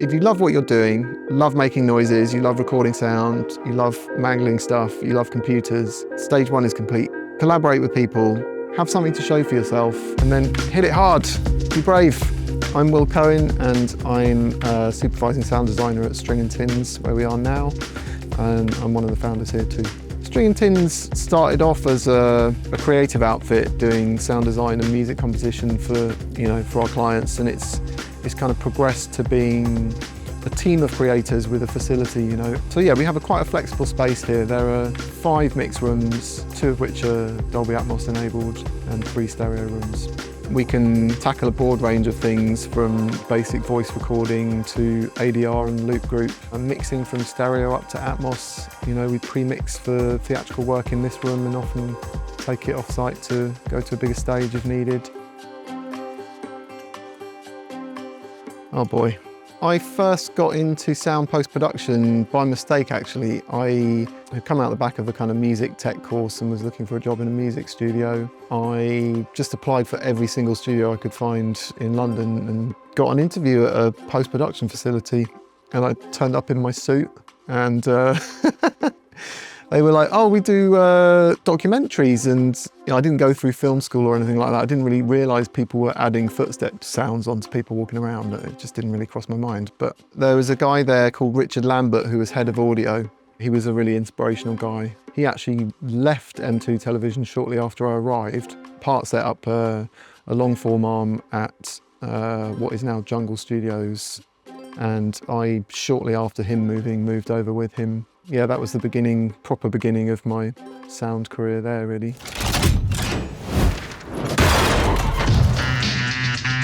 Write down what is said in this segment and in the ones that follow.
If you love what you're doing, love making noises, you love recording sound, you love mangling stuff, you love computers, stage one is complete. Collaborate with people, have something to show for yourself, and then hit it hard. Be brave. I'm Will Cohen, and I'm a supervising sound designer at String & Tins, where we are now, and I'm one of the founders here too. String & Tins started off as a creative outfit doing sound design and music composition for our clients, and it's kind of progressed to being a team of creators with a facility, So yeah, we have quite a flexible space here. There are 5 mix rooms, 2 of which are Dolby Atmos enabled, and 3 stereo rooms. We can tackle a broad range of things, from basic voice recording to ADR and loop group, and mixing from stereo up to Atmos. We pre-mix for theatrical work in this room and often take it off-site to go to a bigger stage if needed. Oh boy. I first got into sound post-production by mistake, actually. I had come out the back of a kind of music tech course and was looking for a job in a music studio. I just applied for every single studio I could find in London and got an interview at a post-production facility. And I turned up in my suit, and they were like, oh, we do documentaries, and I didn't go through film school or anything like that. I didn't really realise people were adding footstep sounds onto people walking around. It just didn't really cross my mind. But there was a guy there called Richard Lambert who was head of audio. He was a really inspirational guy. He actually left M2 Television shortly after I arrived. Part set up a long form arm at what is now Jungle Studios. And I, shortly after him moved over with him. Yeah, that was the proper beginning of my sound career there, really.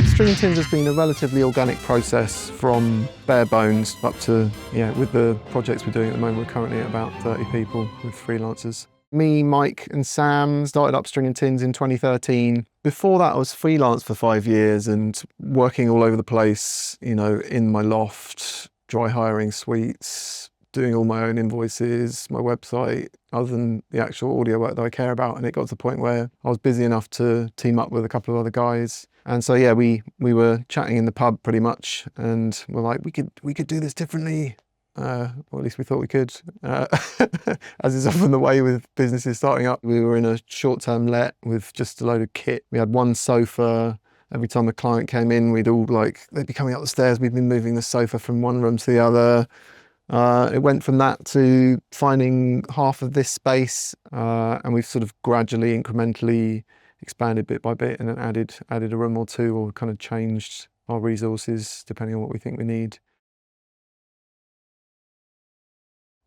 String & Tins has been a relatively organic process from bare bones up to, with the projects we're doing at the moment, we're currently at about 30 people with freelancers. Me, Mike and Sam started up String & Tins in 2013. Before that, I was freelance for 5 years and working all over the place, in my loft, dry hiring suites, doing all my own invoices, my website, other than the actual audio work that I care about. And it got to the point where I was busy enough to team up with a couple of other guys. And so, yeah, we were chatting in the pub pretty much, and we're like, we could do this differently. Or at least we thought we could. As is often the way with businesses starting up. We were in a short-term let with just a load of kit. We had one sofa. Every time a client came in, they'd be coming up the stairs. We'd been moving the sofa from one room to the other. It went from that to finding half of this space, and we've sort of gradually, incrementally expanded bit by bit, and then added a room or two, or kind of changed our resources depending on what we think we need.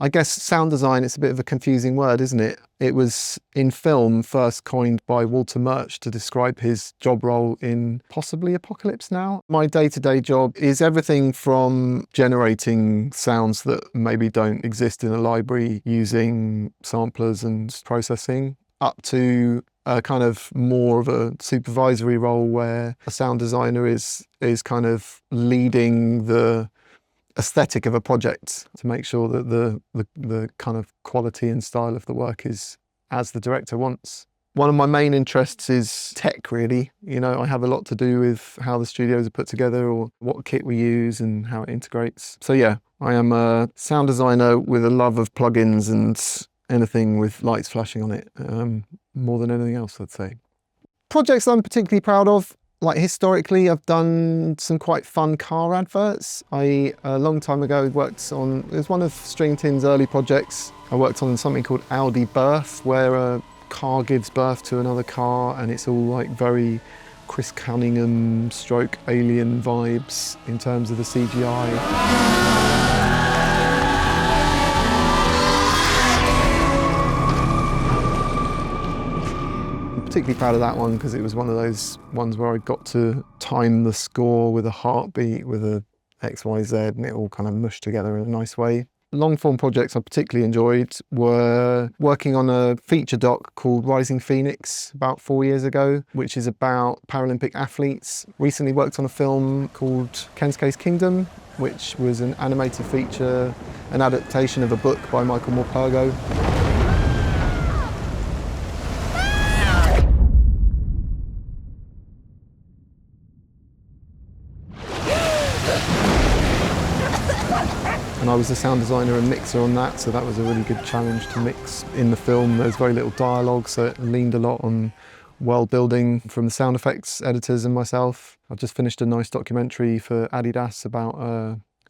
I guess sound design, it's a bit of a confusing word, isn't it? It was in film first coined by Walter Murch to describe his job role in possibly Apocalypse Now. My day-to-day job is everything from generating sounds that maybe don't exist in a library using samplers and processing, up to a kind of more of a supervisory role where a sound designer is kind of leading the aesthetic of a project to make sure that the kind of quality and style of the work is as the director wants. One of my main interests is tech, really. I have a lot to do with how the studios are put together, or what kit we use and how it integrates. So yeah, I am a sound designer with a love of plugins and anything with lights flashing on it, more than anything else, I'd say. Projects I'm particularly proud of. Like historically, I've done some quite fun car adverts. A long time ago, it was one of String & Tins' early projects. I worked on something called Audi Birth, where a car gives birth to another car, and it's all like very Chris Cunningham stroke Alien vibes in terms of the CGI. Particularly proud of that one because it was one of those ones where I got to time the score with a heartbeat with a XYZ, and it all kind of mushed together in a nice way. Long form projects I particularly enjoyed were working on a feature doc called Rising Phoenix about 4 years ago, which is about Paralympic athletes. Recently worked on a film called Kensuke's Kingdom, which was an animated feature, an adaptation of a book by Michael Morpurgo. and I was a sound designer and mixer on that, so that was a really good challenge to mix in the film. There's very little dialogue, so it leaned a lot on world building from the sound effects editors and myself. I've just finished a nice documentary for Adidas about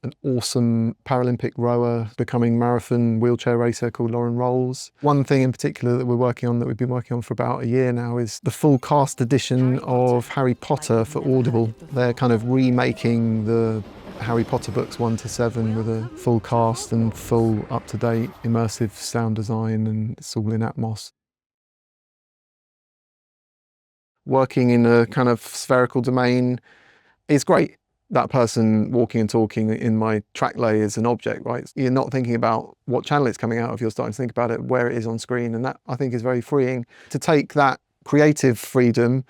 an awesome Paralympic rower becoming marathon wheelchair racer called Lauren Rolls. One thing in particular that we've been working on for about a year now, is the full cast edition of Harry Potter for Audible. They're kind of remaking the Harry Potter books 1 to 7 with a full cast and full up-to-date immersive sound design, and it's all in Atmos. Working in a kind of spherical domain is great. That person walking and talking in my track lay is an object, right? You're not thinking about what channel it's coming out of, you're starting to think about it, where it is on screen, and that I think is very freeing. To take that creative freedom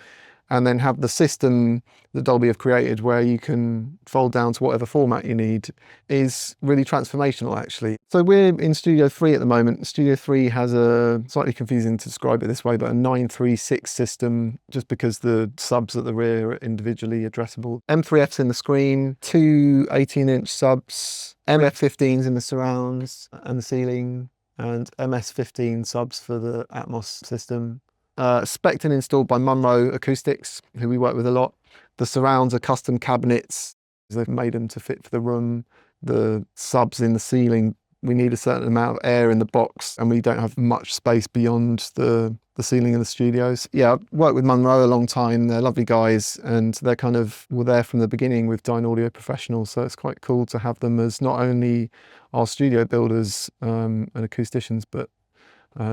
and then have the system that Dolby have created where you can fold down to whatever format you need is really transformational, actually. So we're in Studio 3 at the moment. Studio 3 has a, slightly confusing to describe it this way, but a 936 system, just because the subs at the rear are individually addressable. M3F's in the screen, 2 18-inch subs, MF15s in the surrounds and the ceiling, and MS15 subs for the Atmos system. Spec'd and installed by Munro Acoustics, who we work with a lot. The surrounds are custom cabinets. They've made them to fit for the room. The subs in the ceiling, we need a certain amount of air in the box, and we don't have much space beyond the ceiling in the studios. Yeah, I've worked with Munro a long time. They're lovely guys, and they're kind of were there from the beginning with Dynaudio professionals, so it's quite cool to have them as not only our studio builders and acousticians, but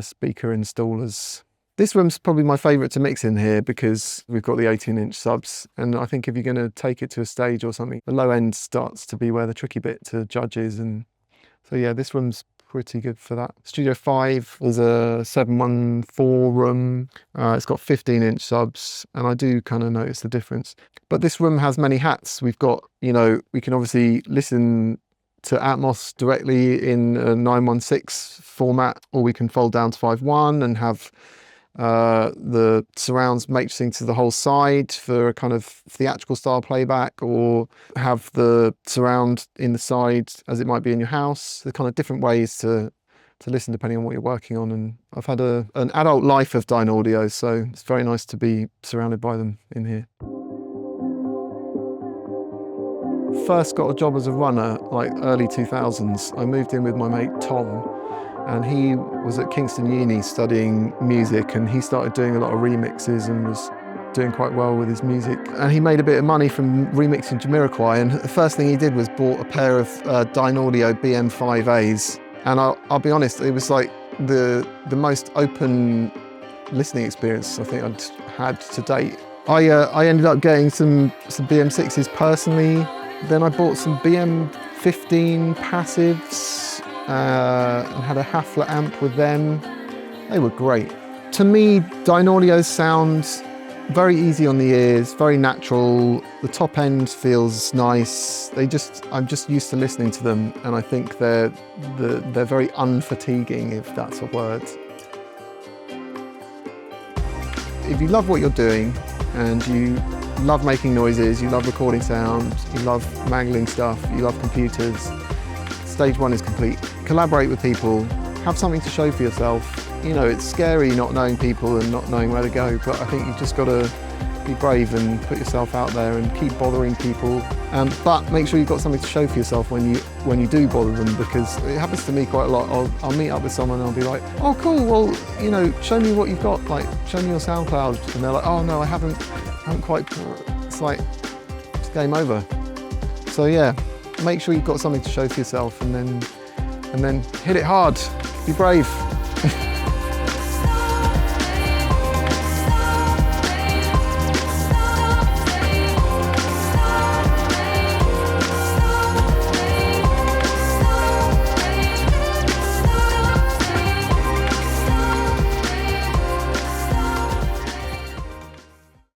speaker installers. This room's probably my favourite to mix in here because we've got the 18-inch subs, and I think if you're going to take it to a stage or something, the low end starts to be where the tricky bit to judge is, and so yeah, this room's pretty good for that. Studio 5 is a 714 room. It's got 15-inch subs, and I do kind of notice the difference. But this room has many hats. We've got, you know, we can obviously listen to Atmos directly in a 916 format, or we can fold down to 5.1 and have the surrounds matrixing to the whole side for a kind of theatrical style playback, or have the surround in the side as it might be in your house. There are kind of different ways to listen depending on what you're working on, and I've had an adult life of Dynaudio, so it's very nice to be surrounded by them in here. First got a job as a runner, like early 2000s. I moved in with my mate Tom, and he was at Kingston Uni studying music, and he started doing a lot of remixes and was doing quite well with his music. And he made a bit of money from remixing Jamiroquai, and the first thing he did was bought a pair of Dynaudio BM5As. And I'll be honest, it was like the most open listening experience I think I'd had to date. I ended up getting some BM6s personally. Then I bought some BM15 passives, and had a Hafler amp with them. They were great. To me, Dynaudios sound very easy on the ears, very natural. The top end feels nice. I'm just used to listening to them, and I think they're very unfatiguing, if that's a word. If you love what you're doing and you love making noises, you love recording sound, you love mangling stuff, you love computers, stage 1 is complete. Collaborate with people, have something to show for yourself. You know, it's scary not knowing people and not knowing where to go, but I think you've just got to be brave and put yourself out there and keep bothering people. But make sure you've got something to show for yourself when you do bother them, because it happens to me quite a lot. I'll meet up with someone and I'll be like, oh cool, well, you know, show me what you've got, like show me your SoundCloud. And they're like, oh no, I haven't quite, it's like, it's game over. So yeah, make sure you've got something to show for yourself, and then hit it hard, be brave.